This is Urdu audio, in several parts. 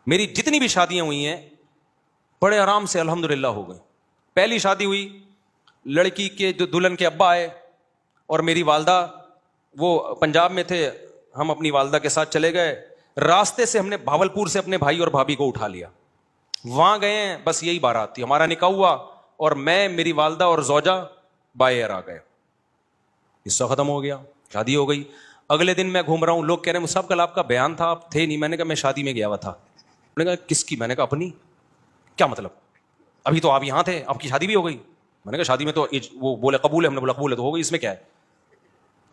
میری جتنی بھی شادیاں ہوئی ہیں بڑے آرام سے الحمدللہ ہو گئے. پہلی شادی ہوئی, لڑکی کے جو دلہن کے ابا آئے اور میری والدہ, وہ پنجاب میں تھے, ہم اپنی والدہ کے ساتھ چلے گئے. راستے سے ہم نے بھاولپور سے اپنے بھائی اور بھابھی کو اٹھا لیا, وہاں گئے ہیں, بس یہی بارات تھی. ہمارا نکاح ہوا اور میں, میری والدہ اور زوجہ بائی ایئر آ گئے. قصہ ختم ہو گیا, شادی ہو گئی. اگلے دن میں گھوم رہا ہوں, لوگ کہہ رہے ہیں صاحب کل آپ کا بیان تھا, آپ تھے نہیں. میں نے کہا میں شادی میں گیا ہوا تھا. میں نے کہا کس کی؟ میں نے کہا اپنی. کیا مطلب؟ ابھی تو آپ یہاں تھے, آپ کی شادی بھی ہو گئی. میں نے کہا شادی میں تو وہ بولے قبول ہے, ہم نے بولا قبول ہے تو ہو گئی, اس میں کیا ہے.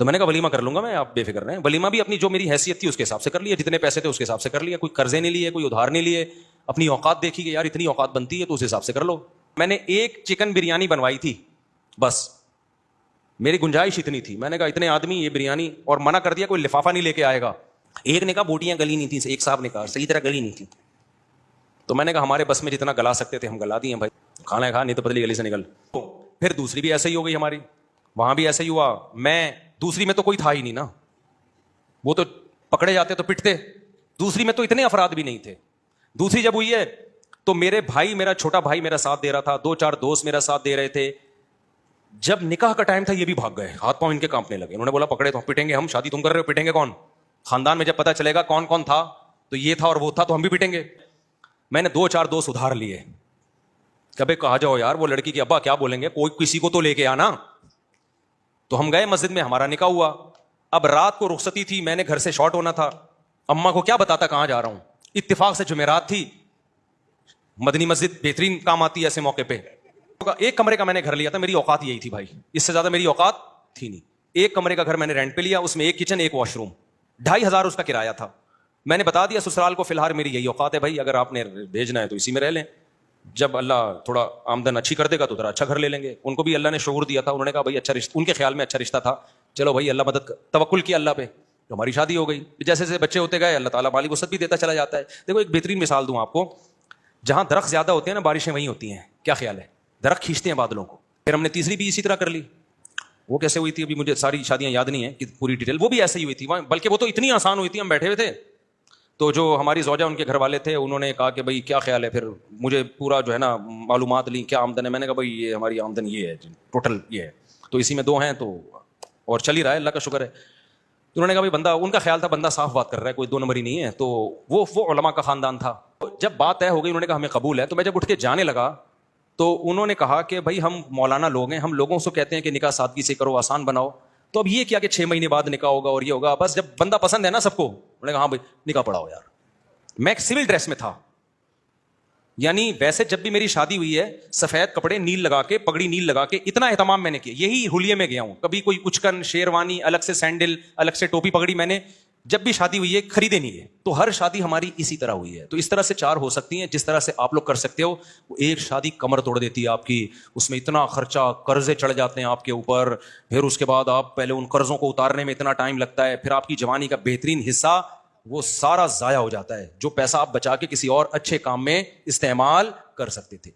تو میں نے کہا ولیمہ کر لوں گا میں, آپ بے فکر رہیں. ولیمہ بھی اپنی جو میری حیثیت تھی اس کے حساب سے کر لیا, جتنے پیسے تھے اس کے حساب سے کر لیا. کوئی قرضے نہیں لیے, کوئی ادھار نہیں لیے, اپنی اوقات دیکھی کہ یار اتنی اوقات بنتی ہے تو اس حساب سے کر لو. میں نے ایک چکن بریانی بنوائی تھی بس, میری گنجائش اتنی تھی. میں نے کہا اتنے آدمی یہ بریانی, اور منع کر دیا کوئی لفافہ نہیں لے کے آئے گا. ایک نے کہا بوٹیاں گلی نہیں تھیں, ایک صاحب نے کہا صحیح طرح گلی نہیں تھی. تو میں نے کہا ہمارے بس میں جتنا گلا سکتے تھے ہم گلا دیے بھائی, کھانا کھا نہیں تو پتلی گلی سے نکل. پھر دوسری بھی ایسے ہی ہو گئی ہماری, وہاں بھی ایسے ہی ہوا. میں دوسری میں تو کوئی تھا ہی نہیں نا, وہ تو پکڑے جاتے تو پٹتے. دوسری میں تو اتنے افراد بھی نہیں تھے. دوسری جب ہوئی ہے تو میرے بھائی, میرا چھوٹا بھائی میرا ساتھ دے رہا تھا, 2-4 دوست میرا ساتھ دے رہے تھے. جب نکاح کا ٹائم تھا یہ بھی بھاگ گئے, ہاتھ پاؤں ان کے کانپنے لگے. انہوں نے بولا پکڑے تو پٹیں گے ہم, شادی تم کر رہے ہو, پٹیں گے کون؟ خاندان میں جب پتا چلے گا کون کون تھا تو یہ تھا اور وہ تھا تو ہم بھی پٹیں گے. میں نے 2-4 دوست ادھار لیے. کبھی کہا جاؤ یار وہ لڑکی کے ابا کیا بولیں گے, کوئی کسی کو تو لے کے آنا. تو ہم گئے مسجد میں, ہمارا نکاح ہوا. اب رات کو رخصتی تھی, میں نے گھر سے شارٹ ہونا تھا. اماں کو کیا بتاتا کہاں جا رہا ہوں. اتفاق سے جمعرات تھی, مدنی مسجد بہترین کام آتی ہے ایسے موقع پہ. ایک کمرے کا میں نے گھر لیا تھا, میری اوقات یہی تھی بھائی, اس سے زیادہ میری اوقات تھی نہیں. ایک کمرے کا گھر میں نے رینٹ پہ لیا, اس میں ایک کچن ایک واش روم, 2500 اس کا کرایہ تھا. میں نے بتا دیا سسرال کو فی الحال میری یہی اوقات ہے بھائی, اگر آپ نے بھیجنا ہے تو اسی میں رہ لیں, جب اللہ تھوڑا آمدن اچھی کر دے گا تو ذرا اچھا گھر لے لیں گے. ان کو بھی اللہ نے شعور دیا تھا, انہوں نے کہا بھائی اچھا رشتہ, ان کے خیال میں اچھا رشتہ تھا, چلو بھائی اللہ مدد, توکل کیا اللہ پہ, تو ہماری شادی ہو گئی. جیسے جیسے بچے ہوتے گئے اللہ تعالیٰ مالی وسعت بھی دیتا چلا جاتا ہے. دیکھو ایک بہترین مثال دوں آپ کو, جہاں درخت زیادہ ہوتے ہیں نا بارشیں وہیں ہوتی ہیں. کیا خیال ہے؟ درخت کھینچتے ہیں بادلوں کو. پھر ہم نے تیسری بھی اسی طرح کر لی. وہ کیسے ہوئی تھی ابھی مجھے ساری شادیاں یاد نہیں ہیں کہ پوری ڈیٹیل, وہ بھی ایسے ہی ہوئی تھی, بلکہ وہ تو اتنی آسان ہوئی تھی. ہم بیٹھے ہوئے تھے تو جو ہماری زوجہ ان کے گھر والے تھے انہوں نے کہا کہ بھائی کیا خیال ہے, پھر مجھے پورا جو ہے نا معلومات لی کیا آمدن ہے. میں نے کہا بھائی یہ ہماری آمدن یہ ہے ٹوٹل یہ ہے, تو اسی میں 2 ہیں تو اور چل ہی رہا ہے اللہ کا شکر ہے. تو انہوں نے کہا بھائی بندہ, ان کا خیال تھا بندہ صاف بات کر رہا ہے, کوئی 2 نمبر ہی نہیں ہے. تو وہ علماء کا خاندان تھا. جب بات طے ہو گئی, انہوں نے کہا ہمیں قبول ہے. تو میں جب اٹھ کے جانے لگا تو انہوں نے کہا کہ بھائی ہم مولانا لوگ ہیں, ہم لوگوں سے کہتے ہیں کہ نکاح سادگی سے کرو, آسان بناؤ. تو اب یہ کیا کہ 6 مہینے بعد نکاح ہوگا اور یہ ہوگا, بس جب بندہ پسند ہے نا سب کو. انہوں نے کہا ہاں بھائی نکاح پڑھاؤ یار. میں ایک سول ڈریس میں تھا, یعنی ویسے جب بھی میری شادی ہوئی ہے سفید کپڑے نیل لگا کے, پگڑی نیل لگا کے, اتنا اہتمام میں نے کیا. یہی حلیے میں گیا ہوں, کبھی کوئی اچکن شیروانی الگ سے, سینڈل الگ سے, ٹوپی پگڑی میں نے جب بھی شادی ہوئی ہے خریدے نہیں ہے. تو ہر شادی ہماری اسی طرح ہوئی ہے. تو اس طرح سے 4 ہو سکتی ہیں جس طرح سے آپ لوگ کر سکتے ہو. ایک شادی کمر توڑ دیتی ہے آپ کی, اس میں اتنا خرچہ, قرضے چڑھ جاتے ہیں آپ کے اوپر, پھر اس کے بعد آپ پہلے ان قرضوں کو اتارنے میں اتنا ٹائم لگتا ہے, پھر آپ کی جوانی کا بہترین حصہ وہ سارا ضائع ہو جاتا ہے, جو پیسہ آپ بچا کے کسی اور اچھے کام میں استعمال کر سکتے تھے.